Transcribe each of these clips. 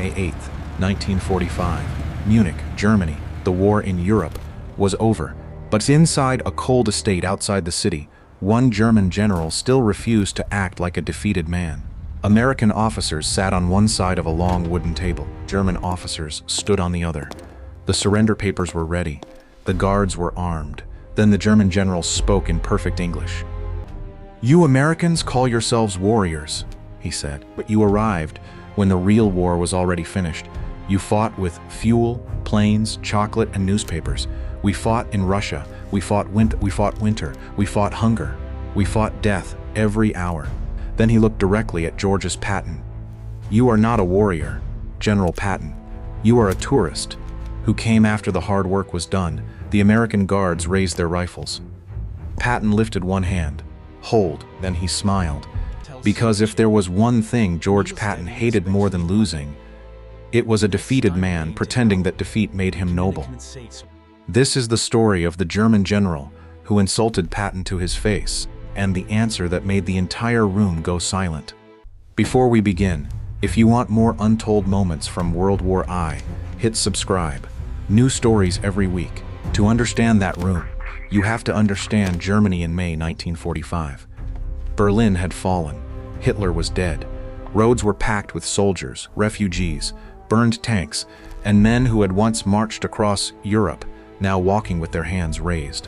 May 8th, 1945. Munich, Germany. The war in Europe was over, but inside a cold estate outside the city, one German general still refused to act like a defeated man. American officers sat on one side of a long wooden table. German officers stood on the other. The surrender papers were ready. The guards were armed. Then the German general spoke in perfect English. "You Americans call yourselves warriors," he said, "but you arrived when the real war was already finished. You fought with fuel, planes, chocolate, and newspapers. We fought in Russia. We fought winter. We fought hunger. We fought death every hour." Then he looked directly at George's Patton. "You are not a warrior, General Patton. You are a tourist who came after the hard work was done." The American guards raised their rifles. Patton lifted one hand. "Hold." Then he smiled. Because if there was one thing George Patton hated more than losing, it was a defeated man pretending that defeat made him noble. This is the story of the German general who insulted Patton to his face, and the answer that made the entire room go silent. Before we begin, if you want more untold moments from World War I, hit subscribe. New stories every week. To understand that room, you have to understand Germany in May 1945. Berlin had fallen. Hitler was dead. Roads were packed with soldiers, refugees, burned tanks, and men who had once marched across Europe, now walking with their hands raised.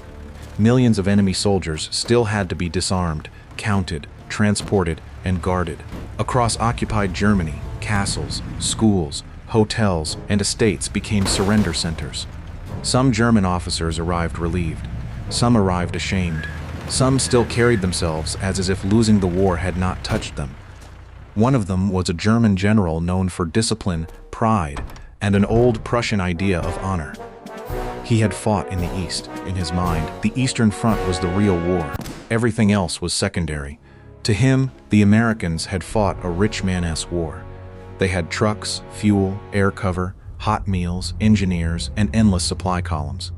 Millions of enemy soldiers still had to be disarmed, counted, transported, and guarded. Across occupied Germany, castles, schools, hotels, and estates became surrender centers. Some German officers arrived relieved. Some arrived ashamed. Some still carried themselves as if losing the war had not touched them. One of them was a German general known for discipline, pride, and an old Prussian idea of honor. He had fought in the East. In his mind, the Eastern Front was the real war. Everything else was secondary. To him, the Americans had fought a rich man's war. They had trucks, fuel, air cover, hot meals, engineers, and endless supply columns.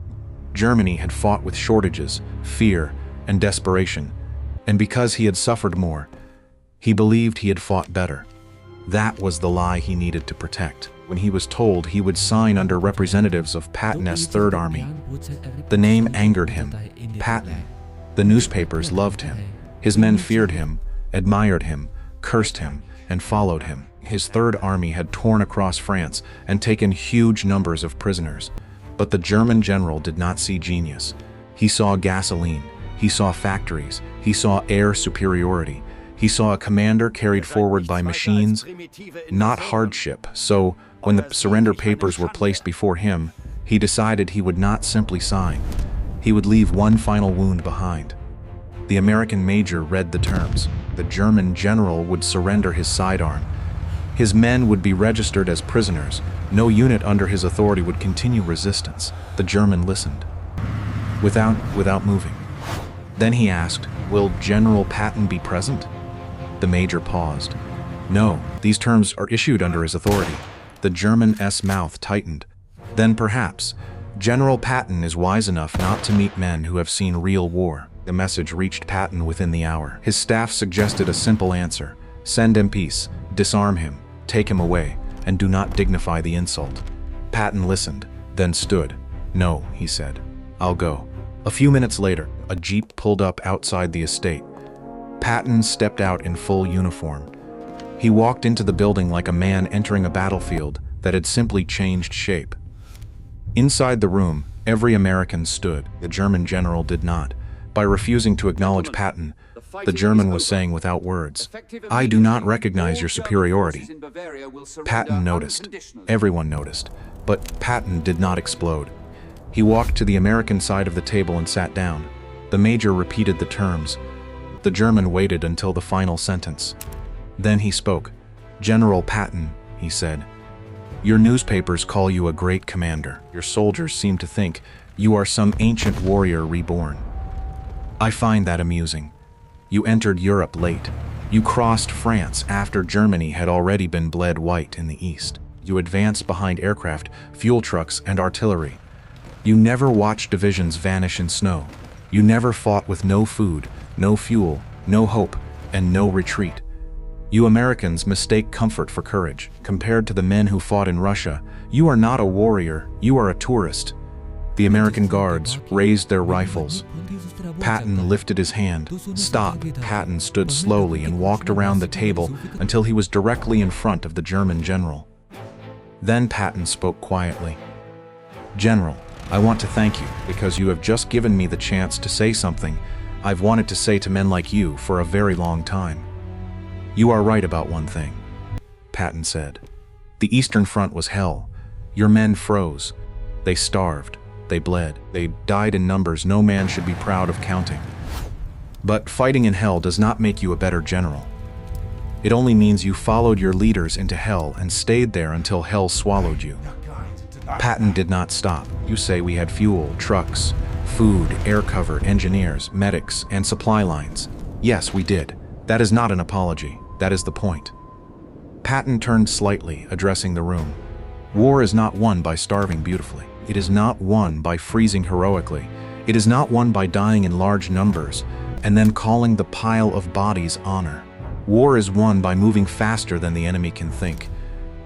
Germany had fought with shortages, fear, and desperation, and because he had suffered more, he believed he had fought better. That was the lie he needed to protect. When he was told he would sign under representatives of Patton's Third Army, the name angered him. Patton. The newspapers loved him. His men feared him, admired him, cursed him, and followed him. His Third Army had torn across France and taken huge numbers of prisoners. But the German general did not see genius. He saw gasoline. He saw factories. He saw air superiority. He saw a commander carried forward by machines, not hardship. So, when the surrender papers were placed before him, he decided he would not simply sign. He would leave one final wound behind. The American major read the terms. The German general would surrender his sidearm. His men would be registered as prisoners. No unit under his authority would continue resistance. The German listened, without moving. Then he asked, "Will General Patton be present?" The major paused. "No, these terms are issued under his authority." The German's mouth tightened. "Then perhaps General Patton is wise enough not to meet men who have seen real war." The message reached Patton within the hour. His staff suggested a simple answer: send him peace, disarm him, take him away, and do not dignify the insult. Patton listened, then stood. "No," he said. "I'll go." A few minutes later, a jeep pulled up outside the estate. Patton stepped out in full uniform. He walked into the building like a man entering a battlefield that had simply changed shape. Inside the room, every American stood. The German general did not. By refusing to acknowledge Patton, the German was saying without words, "I do not recognize your superiority." Patton noticed. Everyone noticed. But Patton did not explode. He walked to the American side of the table and sat down. The major repeated the terms. The German waited until the final sentence. Then he spoke. "General Patton," he said, "your newspapers call you a great commander. Your soldiers seem to think you are some ancient warrior reborn. I find that amusing. You entered Europe late. You crossed France after Germany had already been bled white in the east. You advanced behind aircraft, fuel trucks, and artillery. You never watched divisions vanish in snow. You never fought with no food, no fuel, no hope, and no retreat. You Americans mistake comfort for courage. Compared to the men who fought in Russia, you are not a warrior, you are a tourist. The American guards raised their rifles. Patton lifted his hand. Stop. Patton stood slowly and walked around the table until he was directly in front of the German general. Then Patton spoke quietly. General, I want to thank you because you have just given me the chance to say something I've wanted to say to men like you for a very long time. You are right about one thing, Patton said. The Eastern Front was hell. Your men froze. They starved. They bled. They died in numbers no man should be proud of counting. But fighting in hell does not make you a better general. It only means you followed your leaders into hell and stayed there until hell swallowed you. Patton did not stop. You say we had fuel, trucks, food, air cover, engineers, medics, and supply lines. Yes, we did. That is not an apology. That is the point. Patton turned slightly, addressing the room. War is not won by starving beautifully. It is not won by freezing heroically. It is not won by dying in large numbers and then calling the pile of bodies honor. War is won by moving faster than the enemy can think.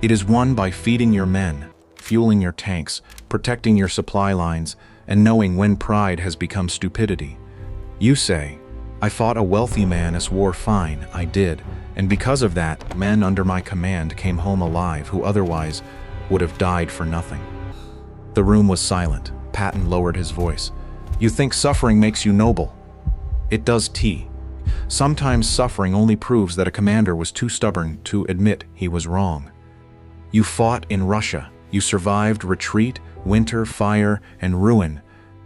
It is won by feeding your men, fueling your tanks, protecting your supply lines, and knowing when pride has become stupidity. You say, I fought a wealthy man as war fine. I did, and because of that, men under my command came home alive who otherwise would have died for nothing. The room was silent. Patton lowered his voice. You think suffering makes you noble? It does. Sometimes suffering only proves that a commander was too stubborn to admit he was wrong. You fought in Russia. You survived retreat, winter, fire, and ruin,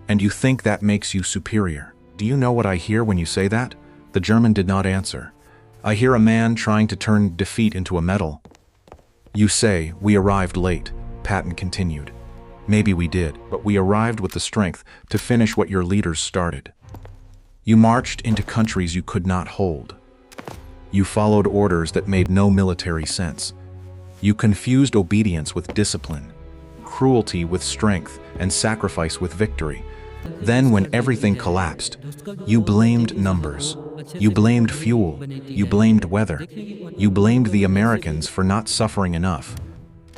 and you think that makes you superior. Do you know what I hear when you say that? The German did not answer. I hear a man trying to turn defeat into a medal. You say, we arrived late, Patton continued. Maybe we did, but we arrived with the strength to finish what your leaders started. You marched into countries you could not hold. You followed orders that made no military sense. You confused obedience with discipline, cruelty with strength, and sacrifice with victory. Then when everything collapsed, you blamed numbers. You blamed fuel. You blamed weather. You blamed the Americans for not suffering enough.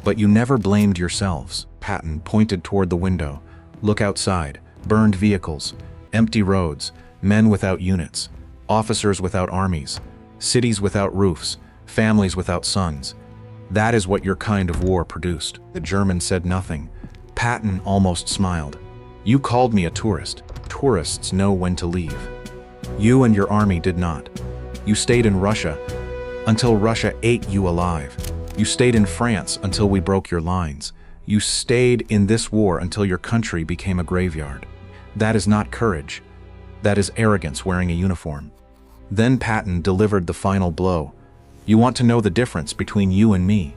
But you never blamed yourselves. Patton pointed toward the window. Look outside. Burned vehicles, empty roads, men without units, officers without armies, cities without roofs, families without sons. That is what your kind of war produced. The German said nothing. Patton almost smiled. You called me a tourist. Tourists know when to leave. You and your army did not. You stayed in Russia until Russia ate you alive. You stayed in France until we broke your lines. You stayed in this war until your country became a graveyard. That is not courage. That is arrogance wearing a uniform. Then Patton delivered the final blow. You want to know the difference between you and me?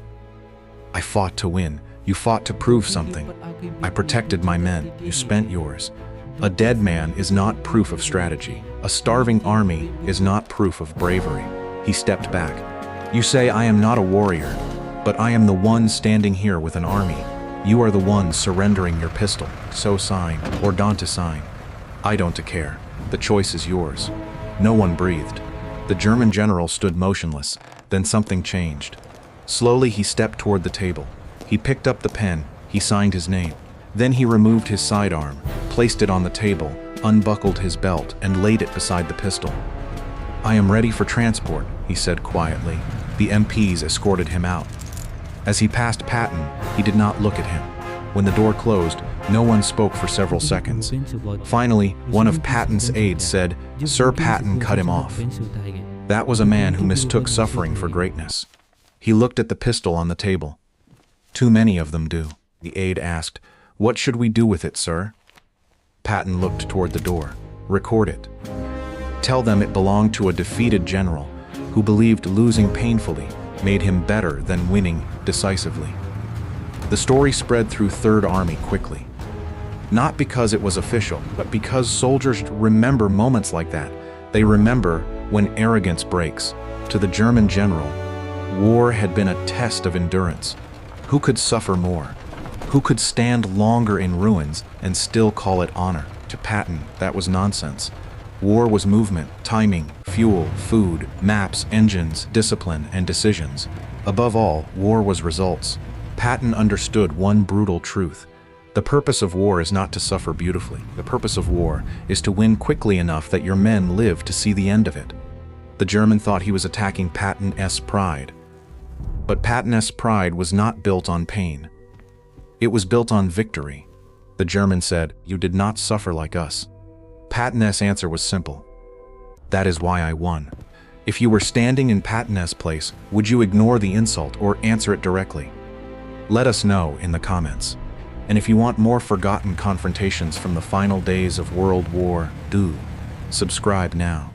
I fought to win. You fought to prove something. I protected my men. You spent yours. A dead man is not proof of strategy. A starving army is not proof of bravery. He stepped back. You say I am not a warrior, but I am the one standing here with an army. You are the one surrendering your pistol. So sign, or don't sign. I don't care. The choice is yours. No one breathed. The German general stood motionless. Then something changed. Slowly he stepped toward the table. He picked up the pen. He signed his name. Then he removed his sidearm, placed it on the table, unbuckled his belt, and laid it beside the pistol. I am ready for transport, he said quietly. The MPs escorted him out. As he passed Patton, he did not look at him. When the door closed, no one spoke for several seconds. Finally, one of Patton's aides said, Sir Patton cut him off. That was a man who mistook suffering for greatness. He looked at the pistol on the table. Too many of them do. The aide asked, What should we do with it, sir? Patton looked toward the door. Record it. Tell them it belonged to a defeated general who believed losing painfully made him better than winning decisively. The story spread through Third Army quickly. Not because it was official, but because soldiers remember moments like that. They remember when arrogance breaks. To the German general, war had been a test of endurance. Who could suffer more? Who could stand longer in ruins and still call it honor? To Patton, that was nonsense. War was movement, timing, fuel, food, maps, engines, discipline, and decisions. Above all, war was results. Patton understood one brutal truth. The purpose of war is not to suffer beautifully. The purpose of war is to win quickly enough that your men live to see the end of it. The German thought he was attacking Patton's pride. But Patton's pride was not built on pain. It was built on victory. The German said, "You did not suffer like us." Patton's answer was simple. "That is why I won." If you were standing in Patton's place, would you ignore the insult or answer it directly? Let us know in the comments. And if you want more forgotten confrontations from the final days of World War II, subscribe now.